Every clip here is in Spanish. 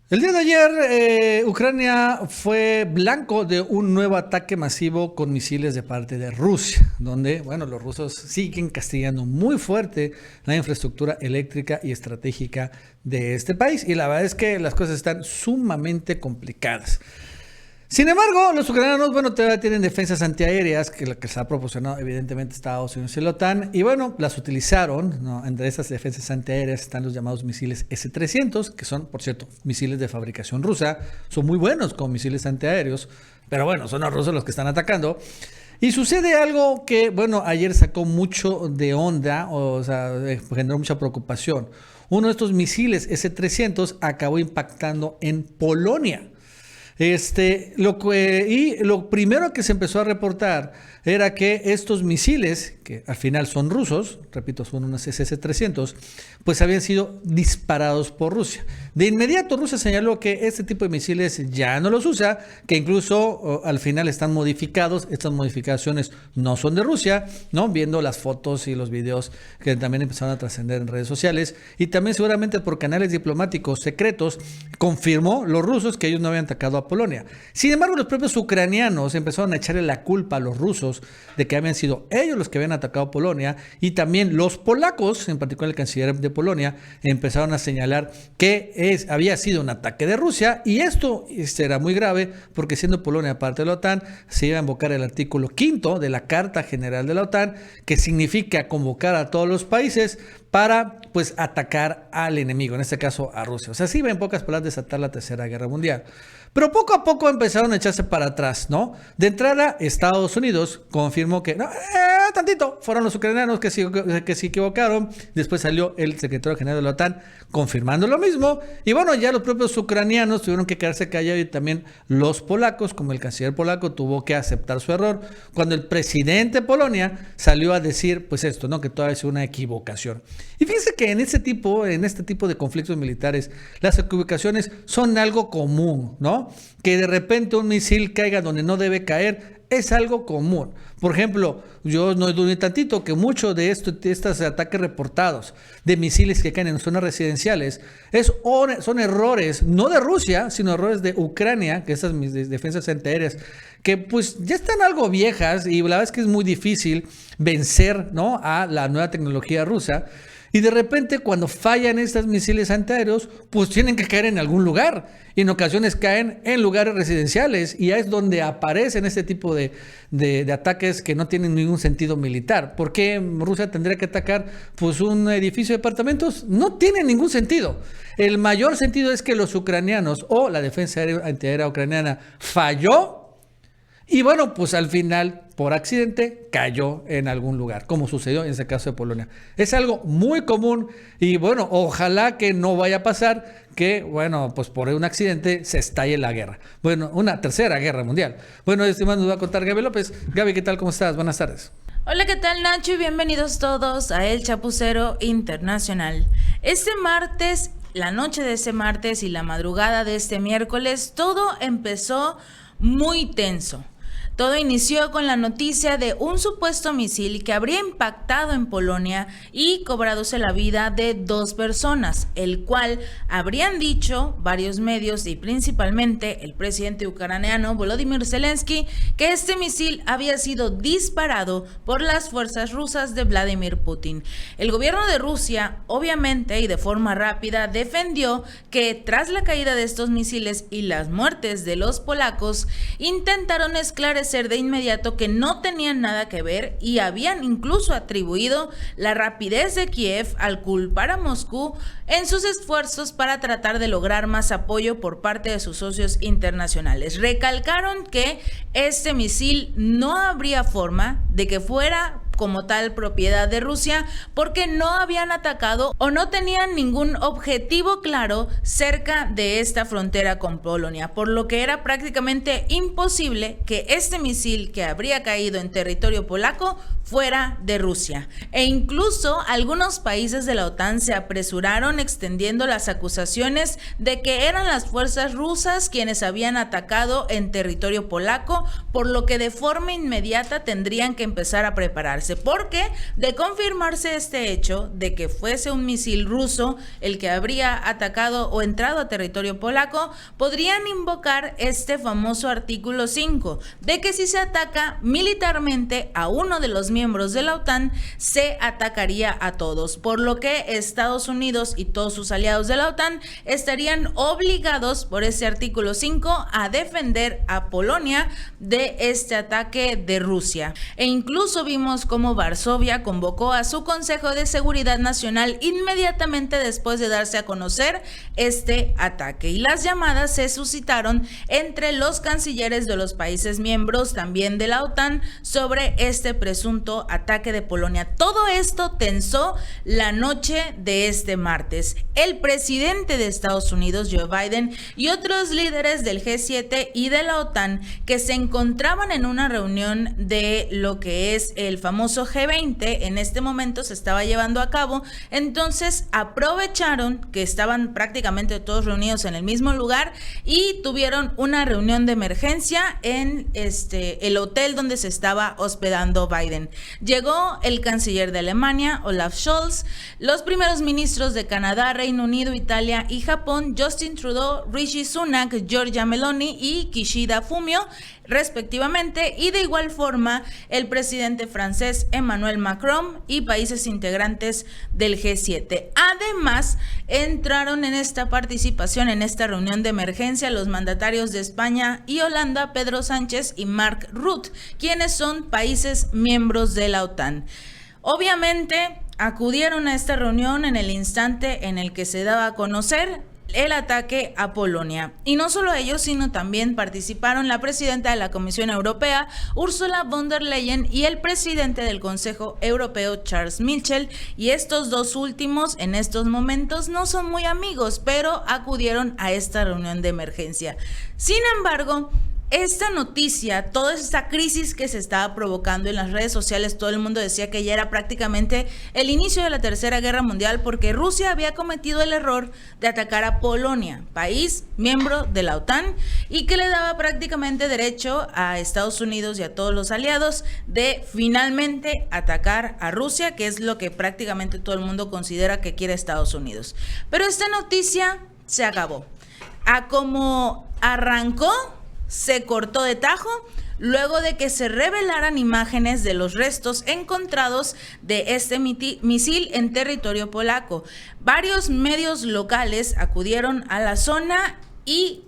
El día de ayer, Ucrania fue blanco de un nuevo ataque masivo con misiles de parte de Rusia, donde, bueno, los rusos siguen castigando muy fuerte la infraestructura eléctrica y estratégica de este país. Y la verdad es que las cosas están sumamente complicadas. Sin embargo, los ucranianos, bueno, todavía tienen defensas antiaéreas que se ha proporcionado evidentemente Estados Unidos y la OTAN, y bueno, las utilizaron, ¿no? Entre esas defensas antiaéreas están los llamados misiles S-300, que son, por cierto, misiles de fabricación rusa, son muy buenos como misiles antiaéreos, pero bueno, son los rusos los que están atacando. Y sucede algo que, bueno, ayer sacó mucho de onda, o sea, generó mucha preocupación. Uno de estos misiles S-300 acabó impactando en Polonia. Lo primero que se empezó a reportar era que estos misiles, que al final son rusos, repito, son unos SS-300, pues habían sido disparados por Rusia. De inmediato Rusia señaló que este tipo de misiles ya no los usa, que incluso al final están modificados. Estas modificaciones no son de Rusia, ¿no? Viendo las fotos y los videos que también empezaron a trascender en redes sociales, y también seguramente por canales diplomáticos secretos, confirmó los rusos que ellos no habían atacado a Polonia. Sin embargo, los propios ucranianos empezaron a echarle la culpa a los rusos de que habían sido ellos los que habían atacado a Polonia, y también los polacos, en particular el canciller de Polonia, empezaron a señalar que había sido un ataque de Rusia, y esto era muy grave porque, siendo Polonia parte de la OTAN, se iba a invocar el artículo 5 de la Carta General de la OTAN, que significa convocar a todos los países para, pues, atacar al enemigo, en este caso a Rusia. O sea, sí iba, en pocas palabras, desatar la Tercera Guerra Mundial. Pero poco a poco empezaron a echarse para atrás, ¿no? De entrada, Estados Unidos confirmó que, no, tantito, fueron los ucranianos que se equivocaron. Después salió el secretario general de la OTAN confirmando lo mismo. Y bueno, ya los propios ucranianos tuvieron que quedarse callados, y también los polacos, como el canciller polaco, tuvo que aceptar su error cuando el presidente de Polonia salió a decir, pues esto, ¿no? Que todavía es una equivocación. Y fíjense que en este tipo de conflictos militares, las equivocaciones son algo común, ¿no? Que de repente un misil caiga donde no debe caer es algo común. Por ejemplo, yo no dudé tantito que muchos de estos ataques reportados de misiles que caen en zonas residenciales son errores, no de Rusia, sino errores de Ucrania, que esas defensas antiaéreas, que pues ya están algo viejas, y la verdad es que es muy difícil vencer, ¿no?, a la nueva tecnología rusa. Y de repente, cuando fallan estos misiles antiaéreos, pues tienen que caer en algún lugar. Y en ocasiones caen en lugares residenciales. Y ahí es donde aparecen este tipo de ataques que no tienen ningún sentido militar. ¿Por qué Rusia tendría que atacar, pues, un edificio de departamentos? No tiene ningún sentido. El mayor sentido es que los ucranianos, o la defensa antiaérea ucraniana, falló. Y bueno, pues al final, por accidente, cayó en algún lugar, como sucedió en ese caso de Polonia. Es algo muy común, y bueno, ojalá que no vaya a pasar que, bueno, pues por un accidente se estalle la guerra. Bueno, una tercera guerra mundial. Bueno, estimado, nos va a contar Gaby López. Gaby, ¿qué tal? ¿Cómo estás? Buenas tardes. Hola, ¿qué tal, Nacho? Y bienvenidos todos a El Chapucero Internacional. La noche de este martes y la madrugada de este miércoles, todo empezó muy tenso. Todo inició con la noticia de un supuesto misil que habría impactado en Polonia y cobrándose la vida de 2 personas, el cual habrían dicho varios medios, y principalmente el presidente ucraniano Volodymyr Zelensky, que este misil había sido disparado por las fuerzas rusas de Vladimir Putin. El gobierno de Rusia, obviamente y de forma rápida, defendió que tras la caída de estos misiles y las muertes de los polacos, intentaron esclarecer de inmediato que no tenían nada que ver, y habían incluso atribuido la rapidez de Kiev al culpar a Moscú en sus esfuerzos para tratar de lograr más apoyo por parte de sus socios internacionales. Recalcaron que este misil no habría forma de que fuera como tal propiedad de Rusia, porque no habían atacado o no tenían ningún objetivo claro cerca de esta frontera con Polonia, por lo que era prácticamente imposible que este misil que habría caído en territorio polaco fuera de Rusia. E incluso algunos países de la OTAN se apresuraron extendiendo las acusaciones de que eran las fuerzas rusas quienes habían atacado en territorio polaco, por lo que de forma inmediata tendrían que empezar a prepararse. prepararse, porque de confirmarse este hecho de que fuese un misil ruso el que habría atacado o entrado a territorio polaco, podrían invocar este famoso artículo 5, de que si se ataca militarmente a uno de los miembros de la OTAN, se atacaría a todos, por lo que Estados Unidos y todos sus aliados de la OTAN estarían obligados por ese artículo 5 a defender a Polonia de este ataque de Rusia. E incluso vimos cómo Varsovia convocó a su Consejo de Seguridad Nacional inmediatamente después de darse a conocer este ataque, y las llamadas se suscitaron entre los cancilleres de los países miembros también de la OTAN sobre este presunto ataque de Polonia. Todo esto tensó la noche de este martes. El presidente de Estados Unidos, Joe Biden, y otros líderes del G7 y de la OTAN que se encontraban en una reunión de lo que es el famoso G20, en este momento se estaba llevando a cabo, entonces aprovecharon que estaban prácticamente todos reunidos en el mismo lugar y tuvieron una reunión de emergencia en el hotel donde se estaba hospedando Biden. Llegó el canciller de Alemania, Olaf Scholz, los primeros ministros de Canadá, Reino Unido, Italia y Japón, Justin Trudeau, Rishi Sunak, Giorgia Meloni y Kishida Fumio, respectivamente, y de igual forma el presidente francés Emmanuel Macron y países integrantes del G7. Además, entraron en esta participación, en esta reunión de emergencia, los mandatarios de España y Holanda, Pedro Sánchez y Mark Rutte, quienes son países miembros de la OTAN. Obviamente, acudieron a esta reunión en el instante en el que se daba a conocer el ataque a Polonia. Y no solo ellos, sino también participaron la presidenta de la Comisión Europea, Ursula von der Leyen, y el presidente del Consejo Europeo, Charles Michel, y estos dos últimos en estos momentos no son muy amigos, pero acudieron a esta reunión de emergencia. Sin embargo, esta noticia, toda esta crisis que se estaba provocando en las redes sociales, todo el mundo decía que ya era prácticamente el inicio de la Tercera Guerra Mundial, porque Rusia había cometido el error de atacar a Polonia, país miembro de la OTAN, y que le daba prácticamente derecho a Estados Unidos y a todos los aliados de finalmente atacar a Rusia, que es lo que prácticamente todo el mundo considera que quiere Estados Unidos. Pero esta noticia se acabó. A como arrancó, se cortó de tajo luego de que se revelaran imágenes de los restos encontrados de este misil en territorio polaco. Varios medios locales acudieron a la zona y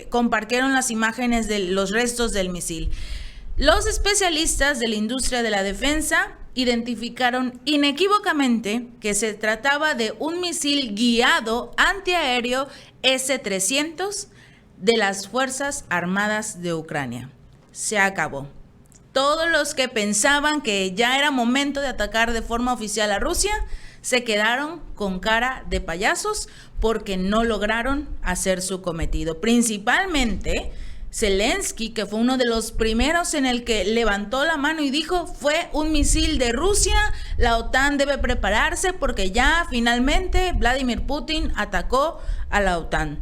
compartieron las imágenes de los restos del misil. Los especialistas de la industria de la defensa identificaron inequívocamente que se trataba de un misil guiado antiaéreo S-300 de las Fuerzas Armadas de Ucrania. Se acabó. Todos los que pensaban que ya era momento de atacar de forma oficial a Rusia se quedaron con cara de payasos porque no lograron hacer su cometido. Principalmente Zelensky, que fue uno de los primeros en el que levantó la mano y dijo: fue un misil de Rusia, la OTAN debe prepararse porque ya finalmente Vladimir Putin atacó a la OTAN.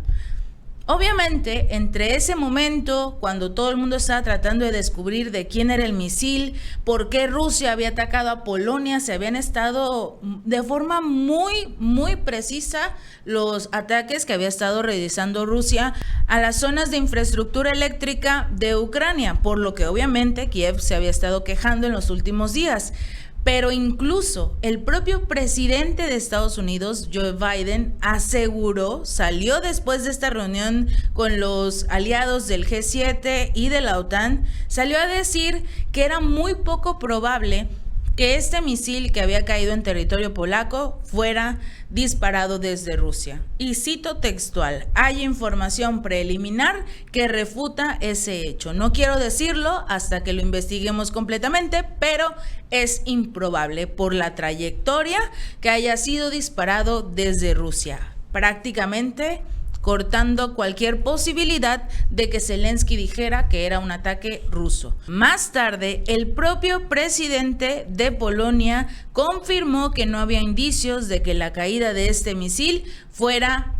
Obviamente, entre ese momento, cuando todo el mundo estaba tratando de descubrir de quién era el misil, por qué Rusia había atacado a Polonia, se habían estado de forma muy precisa los ataques que había estado realizando Rusia a las zonas de infraestructura eléctrica de Ucrania, por lo que obviamente Kiev se había estado quejando en los últimos días. Pero incluso el propio presidente de Estados Unidos, Joe Biden, aseguró, salió después de esta reunión con los aliados del G7 y de la OTAN, salió a decir que era muy poco probable que este misil que había caído en territorio polaco fuera disparado desde Rusia. Y cito textual: hay información preliminar que refuta ese hecho. No quiero decirlo hasta que lo investiguemos completamente, pero es improbable por la trayectoria que haya sido disparado desde Rusia, prácticamente cortando cualquier posibilidad de que Zelensky dijera que era un ataque ruso. Más tarde, el propio presidente de Polonia confirmó que no había indicios de que la caída de este misil fuera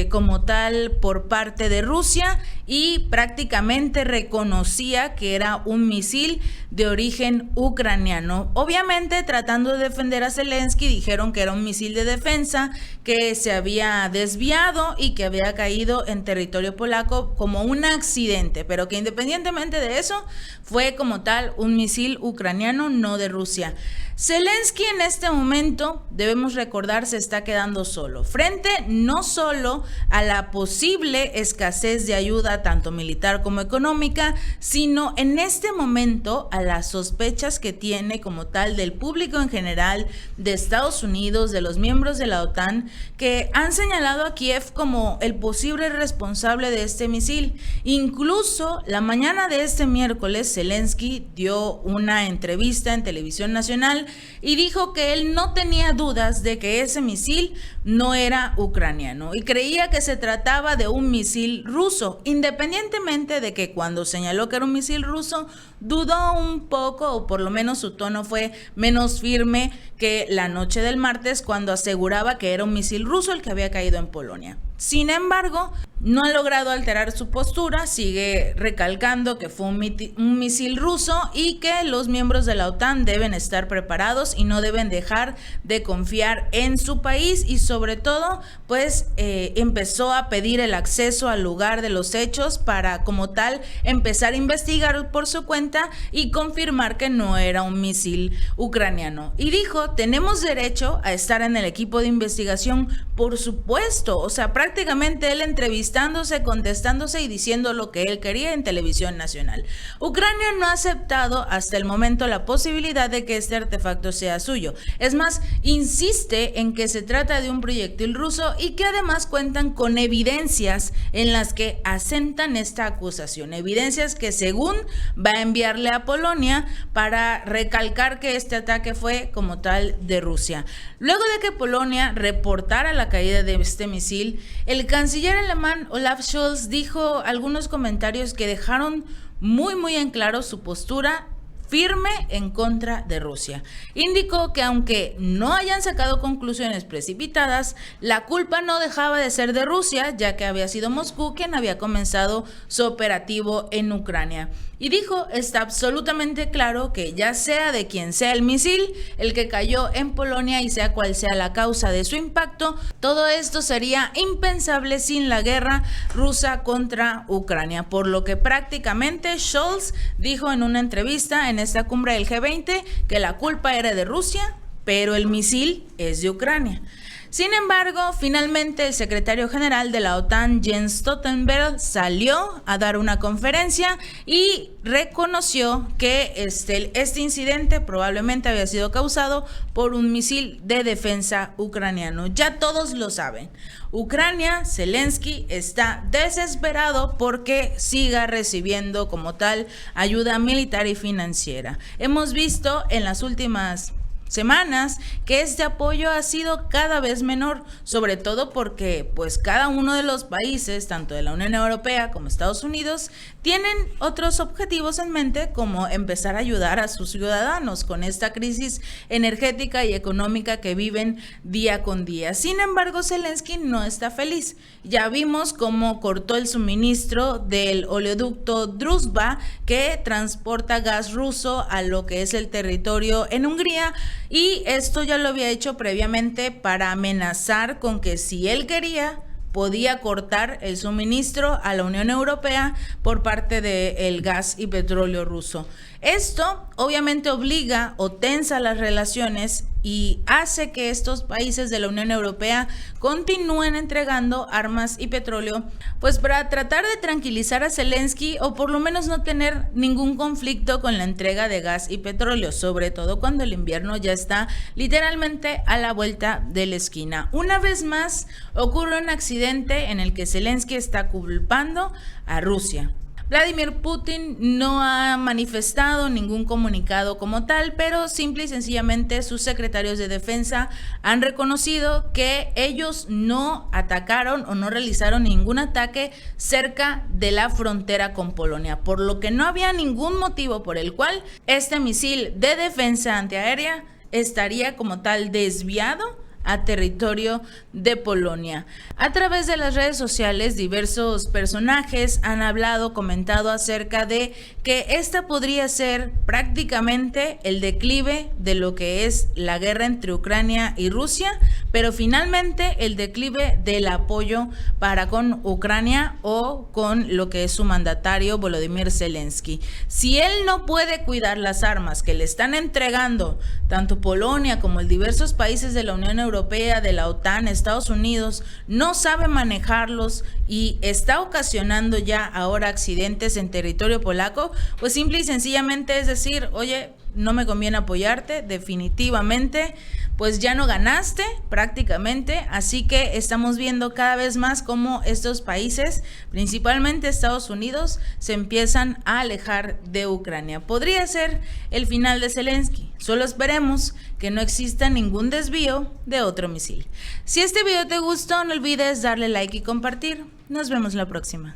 como tal por parte de Rusia y prácticamente reconocía que era un misil de origen ucraniano. Obviamente, tratando de defender a Zelensky, dijeron que era un misil de defensa que se había desviado y que había caído en territorio polaco como un accidente, pero que independientemente de eso, fue como tal un misil ucraniano, no de Rusia. Zelensky en este momento, debemos recordar, se está quedando solo, frente no solo a la posible escasez de ayuda, tanto militar como económica, sino en este momento a las sospechas que tiene como tal del público en general, de Estados Unidos, de los miembros de la OTAN, que han señalado a Kiev como el posible responsable de este misil. Incluso la mañana de este miércoles, Zelensky dio una entrevista en televisión nacional y dijo que él no tenía dudas de que ese misil no era ucraniano y creía que se trataba de un misil ruso, independientemente de que cuando señaló que era un misil ruso, dudó un poco, o por lo menos su tono fue menos firme que la noche del martes, cuando aseguraba que era un misil ruso el que había caído en Polonia. Sin embargo, no ha logrado alterar su postura, sigue recalcando que fue un misil ruso y que los miembros de la OTAN deben estar preparados y no deben dejar de confiar en su país, y sobre todo, pues empezó a pedir el acceso al lugar de los hechos para como tal empezar a investigar por su cuenta y confirmar que no era un misil ucraniano. Y dijo, tenemos derecho a estar en el equipo de investigación, por supuesto, o sea, prácticamente él entrevistándose, contestándose y diciendo lo que él quería en televisión nacional. Ucrania no ha aceptado hasta el momento la posibilidad de que este artefacto sea suyo. Es más, insiste en que se trata de un proyectil ruso y que además cuentan con evidencias en las que asentan esta acusación. Evidencias que según va a enviarle a Polonia para recalcar que este ataque fue como tal de Rusia. Luego de que Polonia reportara la caída de este misil, el canciller alemán Olaf Scholz dijo algunos comentarios que dejaron muy en claro su postura firme en contra de Rusia. Indicó que aunque no hayan sacado conclusiones precipitadas, la culpa no dejaba de ser de Rusia, ya que había sido Moscú quien había comenzado su operativo en Ucrania. Y dijo, está absolutamente claro que ya sea de quien sea el misil, el que cayó en Polonia, y sea cual sea la causa de su impacto, todo esto sería impensable sin la guerra rusa contra Ucrania. Por lo que prácticamente Scholz dijo en una entrevista en esta cumbre del G20 que la culpa era de Rusia, pero el misil es de Ucrania. Sin embargo, finalmente el secretario general de la OTAN, Jens Stoltenberg, salió a dar una conferencia y reconoció que este incidente probablemente había sido causado por un misil de defensa ucraniano. Ya todos lo saben. Ucrania, Zelensky, está desesperado porque siga recibiendo como tal ayuda militar y financiera. Hemos visto en las últimas semanas que este apoyo ha sido cada vez menor, sobre todo porque pues cada uno de los países, tanto de la Unión Europea como Estados Unidos, tienen otros objetivos en mente, como empezar a ayudar a sus ciudadanos con esta crisis energética y económica que viven día con día. Sin embargo, Zelensky no está feliz. Ya vimos cómo cortó el suministro del oleoducto Druzhba, que transporta gas ruso a lo que es el territorio en Hungría, y esto ya lo había hecho previamente para amenazar con que si él quería, podía cortar el suministro a la Unión Europea por parte del gas y petróleo ruso. Esto obviamente obliga o tensa las relaciones y hace que estos países de la Unión Europea continúen entregando armas y petróleo, pues para tratar de tranquilizar a Zelensky, o por lo menos no tener ningún conflicto con la entrega de gas y petróleo, sobre todo cuando el invierno ya está literalmente a la vuelta de la esquina. Una vez más ocurre un accidente en el que Zelensky está culpando a Rusia. Vladimir Putin no ha manifestado ningún comunicado como tal, pero simple y sencillamente sus secretarios de defensa han reconocido que ellos no atacaron o no realizaron ningún ataque cerca de la frontera con Polonia, por lo que no había ningún motivo por el cual este misil de defensa antiaérea estaría como tal desviado a territorio de Polonia. A través de las redes sociales, diversos personajes han hablado, comentado acerca de que esta podría ser prácticamente el declive de lo que es la guerra entre Ucrania y Rusia, pero finalmente el declive del apoyo para con Ucrania o con lo que es su mandatario Volodymyr Zelensky. Si él no puede cuidar las armas que le están entregando tanto Polonia como diversos países de la Unión Europea, de la OTAN, Estados Unidos, no sabe manejarlos y está ocasionando ya ahora accidentes en territorio polaco, pues simple y sencillamente es decir, oye, no me conviene apoyarte, definitivamente, pues ya no ganaste prácticamente, así que estamos viendo cada vez más cómo estos países, principalmente Estados Unidos, se empiezan a alejar de Ucrania. Podría ser el final de Zelensky, solo esperemos que no exista ningún desvío de otro misil. Si este video te gustó, no olvides darle like y compartir. Nos vemos la próxima.